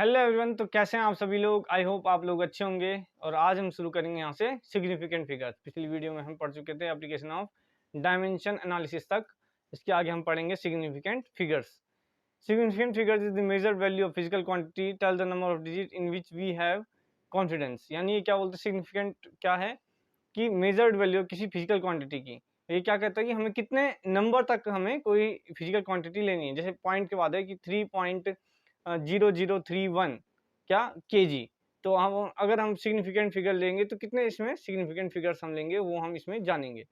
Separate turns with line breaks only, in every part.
Hello everyone, तो कैसे हैं आप सभी लोग। आई होप आप लोग अच्छे होंगे। और आज हम शुरू करेंगे यहाँ से सिग्निफिकेंट फिगर्स। पिछली वीडियो में हम पढ़ चुके थे एप्लीकेशन ऑफ डायमेंशन एनालिसिस तक। इसके आगे हम पढ़ेंगे significant figures. Significant figures is the measured value of physical quantity tell the number of digit in which we have confidence. यानी ये क्या बोलते हैं, सिग्निफिकेंट क्या है कि मेजर्ड वैल्यू किसी फिजिकल क्वांटिटी की। ये क्या कहता है कि हमें कितने नंबर तक हमें कोई फिजिकल क्वांटिटी लेनी है। जैसे पॉइंट के बाद है कि 3.0031 क्या केजी। तो हम अगर हम सिग्निफिकेंट फिगर लेंगे तो कितने इसमें सिग्निफिकेंट फिगर्स हम लेंगे वो हम इसमें जानेंगे।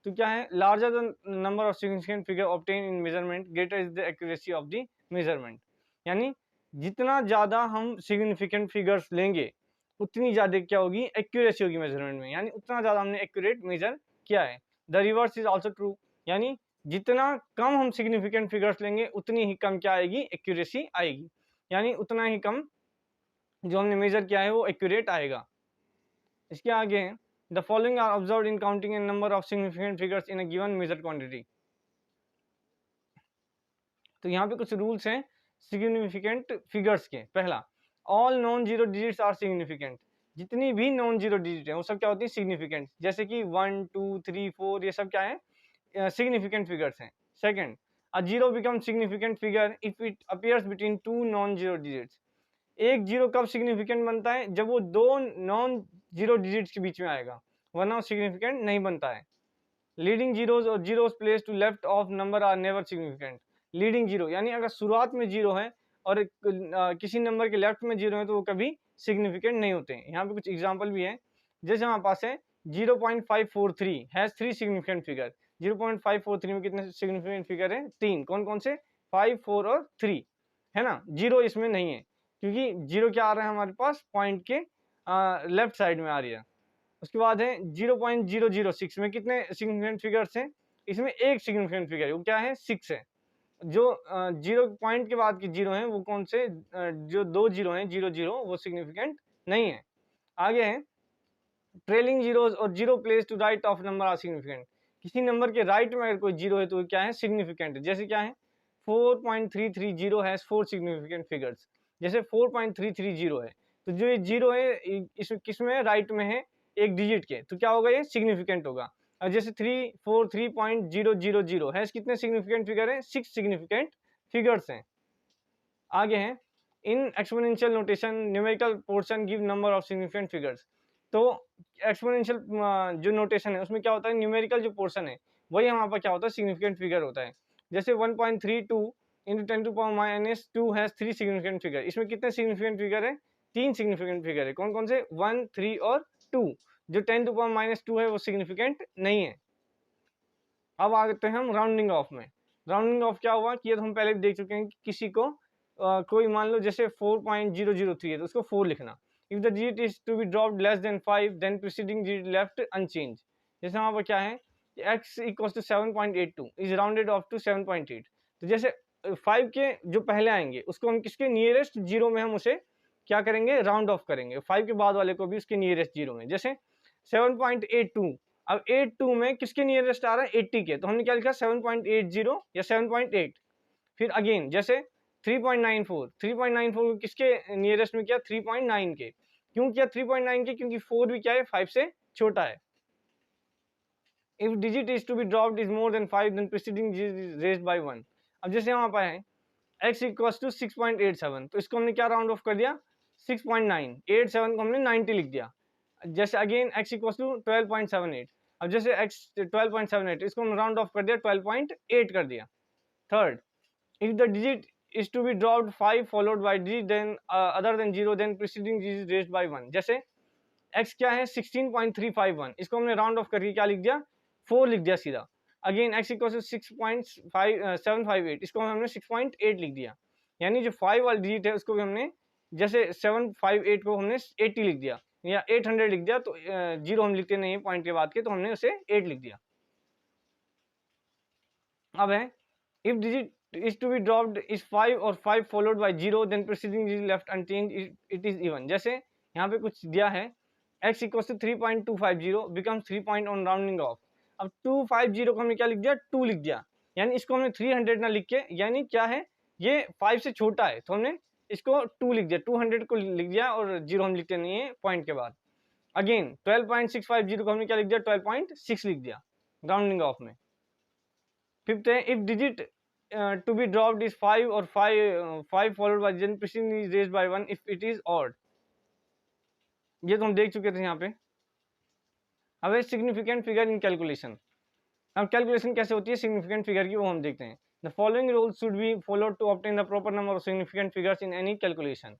तो क्या है, larger the number of significant figure obtain in measurement greater is the accuracy of the measurement. यानी जितना ज़्यादा हम सिग्निफिकेंट फिगर्स लेंगे उतनी ज़्यादा क्या होगी, एक्यूरेसी होगी मेजरमेंट में। यानी उतना ज़्यादा हमने एक्यूरेट मेजर किया है। The reverse is also true. यानी जितना कम हम सिग्निफिकेंट फिगर्स लेंगे उतनी ही कम क्या आएगी, एक्यूरेसी आएगी। यानी उतना ही कम जो हमने मेजर किया है वो एक्यूरेट आएगा। इसके आगे the following are observed in counting an number of significant figures in a given measure quantity. तो यहाँ पे कुछ रूल्स हैं सिग्निफिकेंट फिगर्स के। पहला, all non zero digits are significant. जितनी भी नॉन जीरो डिजिट है वो सब क्या होती है, सिग्निफिकेंट। जैसे कि 1 2 3 4 ये सब क्या है, सिग्निफिकेंट फिगर्स हैं। Second, a zero become significant figure if it appears between two non zero digits. एक जीरो कब सिग्निफिकेंट बनता है, जब वो दो नॉन जीरो डिजिट्स के बीच में आएगा, वरना सिग्निफिकेंट नहीं बनता है। लीडिंग जीरोज और zeros place to left of number are never significant. Leading zero यानी अगर शुरुआत में जीरो है और किसी नंबर के लेफ्ट में जीरो है तो वो कभी सिग्निफिकेंट नहीं होते हैं। यहाँ पे कुछ एग्जांपल भी है। जैसे हमारे पास है 0.543 हैज 3 सिग्निफिकेंट फिगर। 0.543 में कितने सिग्निफिकेंट फिगर है, 3। कौन कौन से, 5 4 और 3 है ना। जीरो इसमें नहीं है क्योंकि जीरो क्या आ रहा है हमारे पास, पॉइंट के लेफ्ट साइड में आ रही है। उसके बाद है 0.006 में कितने सिग्निफिकेंट फिगर्स हैं, इसमें एक सिग्निफिकेंट फिगर है, वो क्या है, 6 है। जो जीरो पॉइंट के बाद की जीरो है वो कौन से, जो दो जीरो हैं 0 0 वो सिग्निफिकेंट नहीं है। आगे है ट्रेलिंग जीरोज और zero place to right of number are significant. किसी नंबर के राइट में अगर कोई जीरो है तो वो क्या है, सिग्निफिकेंट है। जैसे क्या है 4.330 हैज 4 सिग्निफिकेंट फिगर्स। जैसे 4.330 है तो जो ये जीरो है इस किसमें, राइट में है एक डिजिट के, तो क्या होगा, ये सिग्निफिकेंट होगा। और जैसे 343.000 है, कितने सिग्निफिकेंट फिगर है, 6 सिग्निफिकेंट फिगर्स हैं। आगे हैं in exponential notation numerical portion give number of significant figures. तो एक्सपोनेंशियल जो नोटेशन है उसमें क्या होता है, न्यूमेरिकल जो पोर्शन है वही हमारे पास क्या होता है, सिग्निफिकेंट फिगर होता है। जैसे 1.32 इंटू 10⁻⁻2 हैज 3 सिग्निफिकेंट फिगर। इसमें कितने सिग्निफिकेंट फिगर है, 3 सिग्निफिकेंट फिगर है। कौन कौन से, 1 3 और 2। जो 10⁻⁻2 है वो सिग्निफिकेंट नहीं है। अब आते हैं हम राउंडिंग ऑफ में। राउंडिंग ऑफ क्या हुआ कि ये तो हम पहले भी देख चुके हैं कि किसी को कोई मान लो जैसे 4.003 है तो उसको 4 लिखना। If the digit is to be dropped less than 5 then preceding digit left unchanged. जैसे वहाँ पर क्या है, x equals to 7.82 is rounded off to 7.8। तो जैसे 5 के जो पहले आएंगे उसको हम किसके नियरेस्ट जीरो में हम उसे क्या करेंगे, राउंड ऑफ करेंगे। 5 के बाद वाले को भी उसके नियरेस्ट जीरो में। जैसे 7.82, अब 82 में किसके नियरेस्ट आ रहा है, 80 के, तो हमने क्या लिखा, 7.80 या 7.8। फिर अगेन जैसे 3.94 किसके नियरेस्ट में किया, 3.9 के। क्यों किया 3.9 के, क्योंकि 4 भी क्या है, 5 से छोटा है। If digit is to be dropped is more than 5 then preceding digit is raised by 1। अब जैसे यहाँ पर है x इक्वल्स टू 6.87, तो इसको हमने क्या राउंड ऑफ कर दिया, 6.9, 87 को हमने 90 लिख दिया। जैसे अगेन x इक्वल्स टू 12.78, अब जैसे x 12.78 इसको हम राउंड ऑफ कर दिया, 12.8 कर दिया। Third, if the digit is to be dropped 5 followed by digit then other than 0 then preceding digit is raised by 1। जैसे x क्या है, 16.351, इसको हमने राउंड ऑफ करके क्या लिख दिया, 4 लिख दिया सीधा। अगेन x इक्वल टू 6.758, इसको हमने 6.8 लिख दिया। यानी जो 5 वाला डिजिट है उसको भी हमने, जैसे 758 को हमने 80 लिख दिया या 800 लिख दिया, तो जीरो हम लिखते नहीं है पॉइंट के बाद के, तो हमने उसे 8 लिख दिया। अब है if digit is to be dropped is 5 or 5 followed by 0 then preceding is left unchanged it is even। जैसे यहाँ पे कुछ दिया है x equals to 3.250 becomes 3 point on rounding off। अब 250 को हमने क्या लिख दिया, 2 लिख दिया। यानी इसको हमने 300 ना लिख के, यानी क्या है ये 5 से छोटा है तो हमने इसको 2 लिख दिया, 200 को लिख दिया और 0 हम लिखते नहीं है पॉइंट के बाद। अगेन 12.650 को हमने क्या लिख दिया, 12.6 लिख दिया राउंडिंग ऑफ में। फिफ्थ है, if digit to be dropped is 5 और 5 followed by then preceding is raised by 1 if it is odd. ये तो हम देख चुके थे यहाँ पे। अब सिग्निफिकेंट फिगर इन कैलकुलेशन। अब कैलकुलेशन कैसे होती है सिग्निफिकेंट फिगर की, वो हम देखते हैं। The following rules should be followed to obtain the proper number of significant figures in any calculation.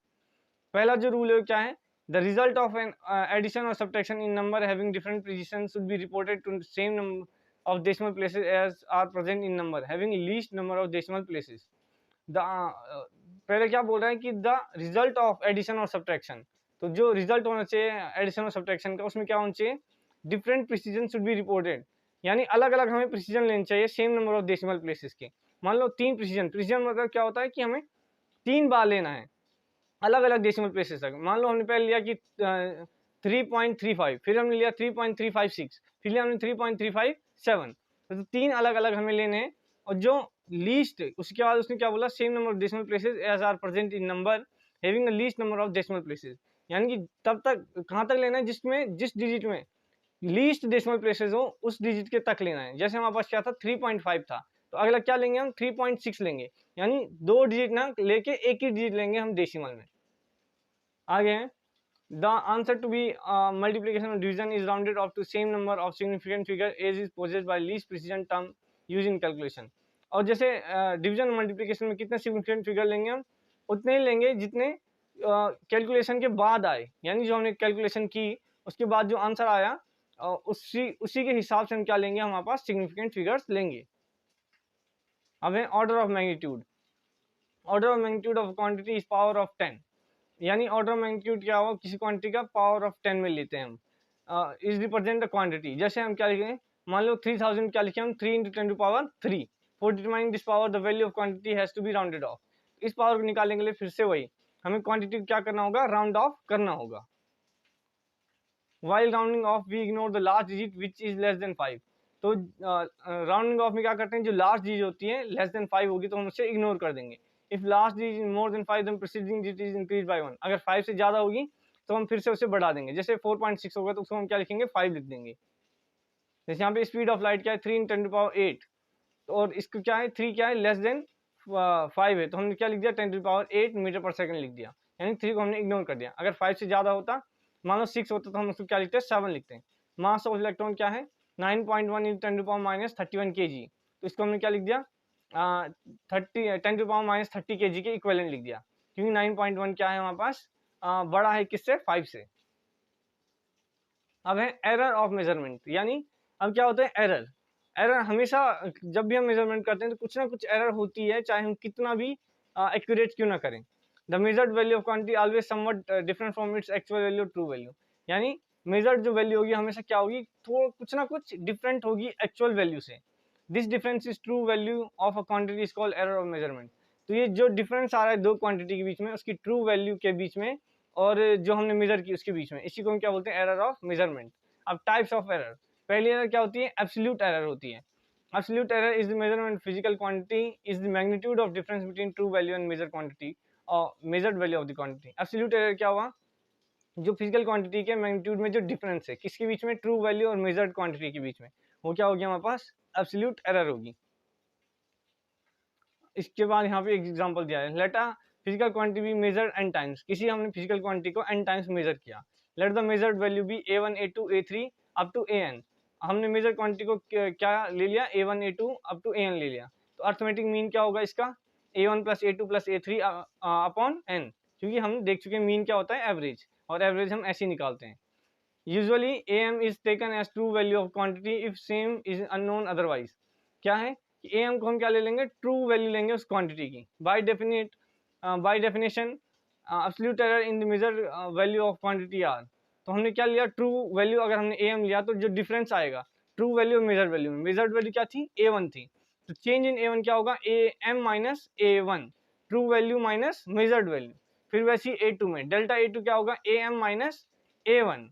पहला जो रूल है क्या है, the result of an addition or subtraction in number having different precision should be reported to same number of decimal places as are present in number having least number of decimal places। the पहले क्या बोल रहा है कि the result of addition or subtraction, तो जो result होना चाहिए एडिशन और सब्ट्रैक्शन का उसमें क्या होना चाहिए, different precision should be reported, यानी अलग अलग हमें प्रिसीजन लेनी चाहिए same number of decimal places के। मान लो 3 प्रिसीजन, प्रिसीजन मतलब क्या होता है कि हमें 3 बार लेना है अलग अलग डेसिमल प्लेसेस तक। मान लो हमने पहले लिया कि 3.35, फिर हमने लिया 3.356, फिर लिया हमने 3.357, तो 3 अलग अलग हमें लेने हैं। और जो लीस्ट, उसके बाद उसने क्या बोला, same number of decimal places as are present in number having least number of decimal places, यानी कि तब तक कहाँ तक लेना है जिसमें जिस डिजिट में लीस्ट डेसिमल प्लेसेस हो उस डिजिट के तक लेना है। जैसे हमारे पास क्या था 3.5 था, तो अगला क्या लेंगे हम 3.6 लेंगे, यानी 2 डिजिट ना लेके एक ही डिजिट लेंगे हम डेसिमल में। आगे the answer to be multiplication or division is rounded off to same number of significant figure as is possessed by least precision term used in calculation। और जैसे डिवीजन और मल्टीप्लिकेशन में कितने सिग्निफिकेंट फिगर लेंगे हम, उतने ही लेंगे जितने कैलकुलेशन के बाद आए, यानी जो हमने कैलकुलेशन की उसके बाद जो आंसर आया उसी के हिसाब से हम क्या लेंगे, हमारे पास सिग्निफिकेंट फिगर्स लेंगे। अब है order of magnitude. Order of magnitude of quantity is power of 10, यानी ऑर्डर ऑफ मैग्नीट्यूड क्या होगा, किसी क्वांटिटी का पावर ऑफ 10 में लेते हैं हम। इज रिप्रेजेंट द क्वांटिटी, जैसे हम क्या लिखेंगे, मान लो 3000 क्या लिखे हम 3 × 10 to power 3। For determining this power the value of quantity has to be rounded off. इस पावर को निकालने के लिए फिर से वही हमें क्वांटिटी क्या करना होगा, राउंड ऑफ करना होगा। While rounding off we ignore the last digit which is less than 5। तो राउंडिंग ऑफ में क्या करते हैं, जो लास्ट डिजिट होती है लेस देन 5 होगी तो हम उसे इग्नोर कर देंगे। If last digit is more than 5 then preceding digit is increase by 1। अगर 5 से ज्यादा होगी तो हम फिर से उसे बढ़ा देंगे। जैसे 4.6 होगा तो उसको हम क्या लिखेंगे, 5 लिख देंगे। जैसे यहाँ पे स्पीड ऑफ लाइट क्या है 3 × 10 to power 8, और इसको क्या है 3 क्या है लेस देन 5 है, तो हमने क्या लिख दिया 10 to the power 8 मीटर पर सेकंड लिख दिया, यानी 3 को हमने इग्नोर कर दिया। अगर 5 से ज्यादा होता, मान लो 6 होता, तो हम उसको क्या लिखते हैं 7 लिखते हैं। मास ऑफ इलेक्ट्रॉन क्या है 9.1 × 10 to the power -31 kg, तो इसको हमने क्या लिख दिया 10 to the power -30 kg के इक्विवेलेंट लिख दिया, क्योंकि 9.1 क्या है हमारे पास बड़ा है किससे, 5 से। अब है एरर ऑफ मेजरमेंट, यानी अब क्या होता है एरर। एरर हमेशा जब भी हम मेजरमेंट करते हैं तो कुछ ना कुछ एरर होती है, चाहे हम कितना भी एक्यूरेट क्यों ना करें। The measured value of quantity always somewhat different from its actual value true value, यानी मेजर्ड जो वैल्यू होगी हमेशा क्या होगी, थोड़ा कुछ ना कुछ डिफरेंट होगी एक्चुअल वैल्यू से। This difference is true value of a quantity is called error of measurement. तो ये जो डिफरेंस आ रहा है दो क्वांटिटी के बीच में, उसकी ट्रू वैल्यू के बीच में और जो हमने मेजर की उसके बीच में, इसी को हम क्या बोलते हैं, एरर ऑफ मेजरमेंट। अब टाइप्स ऑफ एरर, पहली एरर क्या होती है, एब्सोल्यूट एरर होती है। Absolute error is the measurement physical quantity is the magnitude of difference between true value and measured quantity or measured value of the quantity। Absolute error क्या हुआ, जो physical quantity के magnitude में जो difference है किसके बीच में, ट्रू वैल्यू और मेजर्ड क्वांटिटी के बीच में, वो क्या होगी हमारे पास, एब्सोल्यूट एरर होगी। इसके बाद यहाँ पे एक एग्जांपल दिया है, let a physical quantity be measured n times. किसी हमने फिजिकल क्वांटिटी को n टाइम्स मेजर किया, let the measured value be a1 a2 a3 up to an। हमने मेजर क्वांटिटी को क्या ले लिया, a1 a2 up to an ले लिया, तो अर्थमेटिक मीन क्या होगा इसका, a1 + a2 + a3 upon n, क्योंकि हम देख चुके हैं मीन क्या होता है, एवरेज, और एवरेज हम ऐसे ही निकालते हैं। Usually am is taken as true value of quantity if same is unknown otherwise. क्या है कि am को हम क्या ले लेंगे, ट्रू वैल्यू लेंगे उस क्वांटिटी की। By definition absolute error in the measure value of quantity R. तो हमने क्या लिया, ट्रू वैल्यू अगर हमने am लिया तो जो डिफरेंस आएगा ट्रू वैल्यू और मेजर वैल्यू में, मेजर्ड वैल्यू क्या थी, a1 थी, तो चेंज इन a1 क्या होगा, am - a1 true value minus measured value. फिर वैसे ही a2 में डेल्टा a2 क्या होगा, am - a1।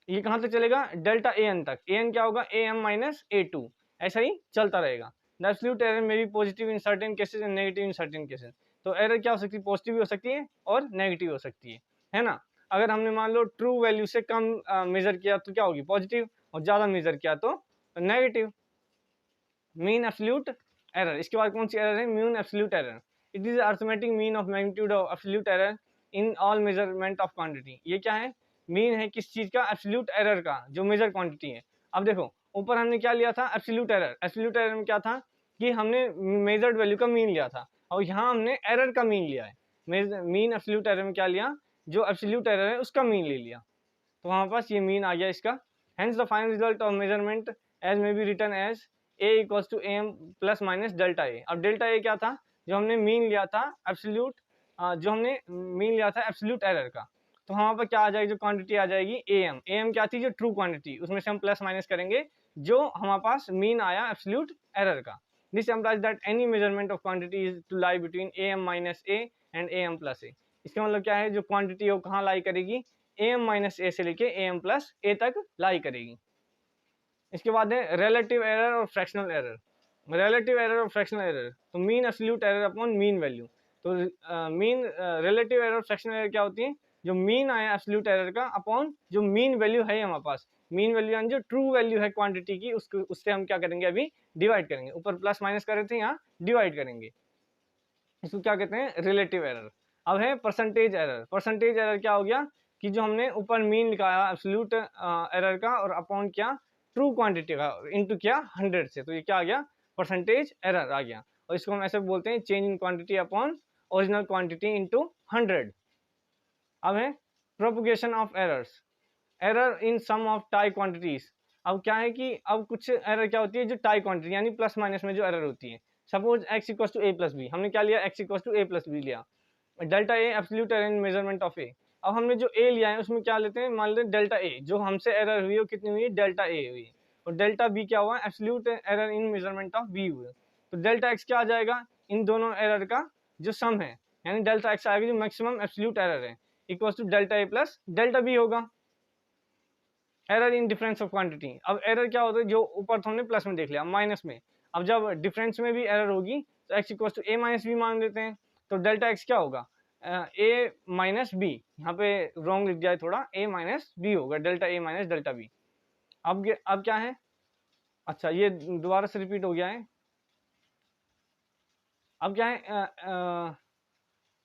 ये कहाँ तक चलेगा, डेल्टा an तक, an क्या होगा, am - a2, ऐसा ही चलता रहेगा। The absolute error may be positive in certain cases and negative in certain cases. तो एरर क्या हो सकती है, पॉजिटिव भी हो सकती है और नेगेटिव हो सकती है ना। अगर हमने मान लो ट्रू वैल्यू से कम मेजर किया तो क्या होगी, पॉजिटिव, और ज़्यादा मेजर किया तो नेगेटिव। मीन एब्सोल्यूट एरर, इसके बाद कौन सी एरर है, mean absolute error. It is arithmetic mean of magnitude of absolute error in all measurement of quantity. ये क्या है, मीन है किस चीज का, एब्सोल्यूट एरर का, जो मेजर क्वांटिटी है। अब देखो ऊपर हमने क्या लिया था, एब्सोल्यूट एरर। एब्सोल्यूट एरर में क्या था कि हमने मेजर्ड वैल्यू का मीन लिया था, और यहाँ हमने एरर का मीन लिया है। मीन एब्सोल्यूट एरर में क्या लिया, जो एब्सोल्यूट एरर है उसका मीन ले लिया, तो हमारे पास ये मीन आ गया इसका। Hence the final result of measurement as may be written as A equals to M plus minus delta A. अब डेल्टा ए क्या था, जो हमने मीन लिया था एब्सोल्यूट, जो हमने मीन लिया था एब्सोल्यूट एरर का, तो हमारे पास क्या आ जाएगी, जो क्वांटिटी आ जाएगी ए एम। ए एम क्या थी, जो ट्रू क्वांटिटी, उसमें से हम प्लस माइनस करेंगे जो हमारे पास मीन आया एब्सोल्यूट एरर का। This implies that any measurement of quantity is to lie between A M minus A and A M plus A. इसका मतलब क्या है, जो क्वांटिटी है वो कहाँ लाई करेगी, ए एम माइनस ए से लेके ए एम प्लस ए तक लाई करेगी। इसके बाद है रिलेटिव एरर और फ्रैक्शनल एरर। रिलेटिव एरर और फ्रैक्शनल एरर, तो mean absolute error upon mean value. तो मीन रिलेटिव एरर और फ्रैक्शनल एरर क्या होती है, जो मीन आया एब्सोल्यूट एरर का अपॉन जो मीन वैल्यू है हमारे पास, मीन वैल्यू यानी जो ट्रू वैल्यू है क्वांटिटी की, उसको उससे हम क्या करेंगे, अभी डिवाइड करेंगे। ऊपर प्लस माइनस कर रहे थे, यहाँ डिवाइड करेंगे। इसको क्या कहते हैं, रिलेटिव एरर। अब है परसेंटेज एरर। परसेंटेज एरर क्या हो गया कि जो हमने ऊपर मीन लिखाया एब्सोल्यूट एरर का और अपॉन क्या ट्रू क्वांटिटी का इनटू किया 100 से, तो ये क्या आ गया, परसेंटेज एरर आ गया। और इसको हम ऐसे बोलते हैं change in quantity upon original quantity into 100। अब है propagation of errors. Error in sum of two quantities. अब क्या है कि अब कुछ एरर क्या होती है, जो टाई क्वांटिटी यानी प्लस माइनस में जो एरर होती है। Suppose x equal to A plus B, हमने क्या लिया, x equal to A plus B लिया। Delta A absolute error in measurement of A. अब हमने जो a लिया है उसमें क्या लेते हैं, मान लेते हैं डेल्टा ए, जो हमसे एरर हुई है वो कितनी हुई है, डेल्टा ए हुई है। और डेल्टा बी क्या हुआ, absolute error in measurement of B हुआ। तो डेल्टा एक्स क्या आ जाएगा, इन दोनों एरर का जो सम है, यानी डेल्टा एक्स आएगा जो मैक्सिमम एब्सोल्यूट एरर है, equal to delta A plus delta B होगा। Error in difference of quantity. अब एरर क्या होता है, जो ऊपर तो हमने प्लस में देख लिया, माइनस में। अब जब डिफरेंस में भी एरर होगी तो x equal to A minus B मान लेते हैं, तो डेल्टा x क्या होगा, ए माइनस बी, यहाँ पे रॉन्ग लिख जाए थोड़ा, ए माइनस बी होगा, delta A minus delta B. अब क्या है, अच्छा ये दोबारा से रिपीट हो गया है। अब क्या है,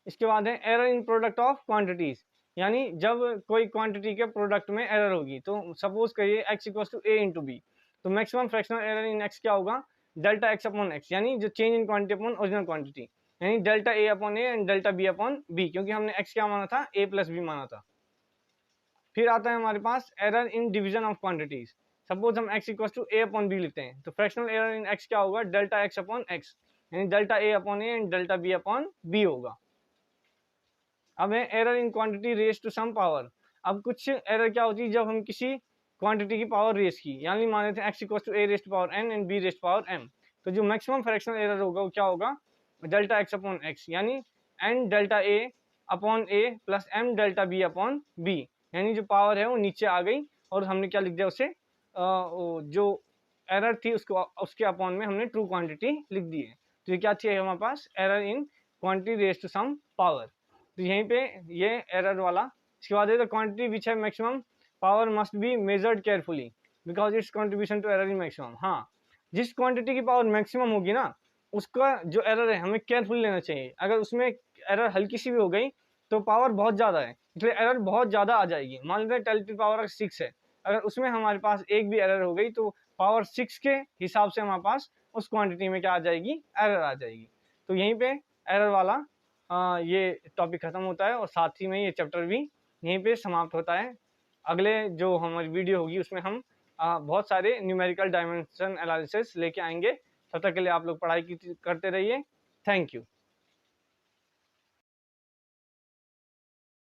इसके बाद है error in product of quantities, यानी जब कोई क्वांटिटी के प्रोडक्ट में एरर होगी, तो सपोज करिए x equal to A into B, तो maximum fractional error in x क्या होगा, डेल्टा x अपॉन x, यानी जो change in quantity upon original quantity, यानी delta a upon A and delta b upon b, क्योंकि हमने x क्या माना था, a प्लस बी माना था। फिर आता है हमारे पास error in division of quantities. Suppose हम x equal to A upon B लिखते हैं, तो फ्रैक्शनल एरर इन x क्या होगा, डेल्टा x अपॉन x, यानी delta a upon A and delta b upon b होगा। अब है error in quantity raise to some power. अब कुछ एरर क्या होती है, जब हम किसी क्वांटिटी की पावर रेज की, यानी मान लेते हैं x equal to A raise to power n and b raise to power m, तो जो मैक्सिमम फ्रैक्शनल एरर होगा वो क्या होगा, डेल्टा x अपॉन x, यानी n delta a upon a plus m delta b upon b, यानी जो power है वो नीचे आ गई और हमने क्या लिख दिया उसे, जो एरर थी उसको उसके अपॉन में हमने ट्रू क्वांटिटी लिख दी है। तो ये क्या थी हमारे पास, error in quantity raise to some power. तो यहीं पे ये एरर वाला। इसके बाद है द क्वांटिटी विच है maximum power must be measured carefully because its contribution to error in maximum. हाँ, जिस क्वांटिटी की पावर मैक्सिमम होगी ना, उसका जो एरर है हमें केयरफुल लेना चाहिए। अगर उसमें एरर हल्की सी भी हो गई तो पावर बहुत ज़्यादा है, इसलिए एरर बहुत ज़्यादा आ जाएगी। मान लेते हैं 10 की पावर 6 है, अगर उसमें हमारे पास एक भी एरर हो गई तो पावर 6 के हिसाब से हमारे पास उस क्वांटिटी में क्या आ जाएगी, एरर आ जाएगी। तो यहीं पे एरर वाला ये टॉपिक खत्म होता है और साथ ही में ये चैप्टर भी यहीं पे समाप्त होता है। अगले जो हमारी वीडियो होगी उसमें हम बहुत सारे न्यूमेरिकल डायमेंशन एनालिसिस लेके आएंगे। तब तक के लिए आप लोग पढ़ाई करते रहिए। Thank you.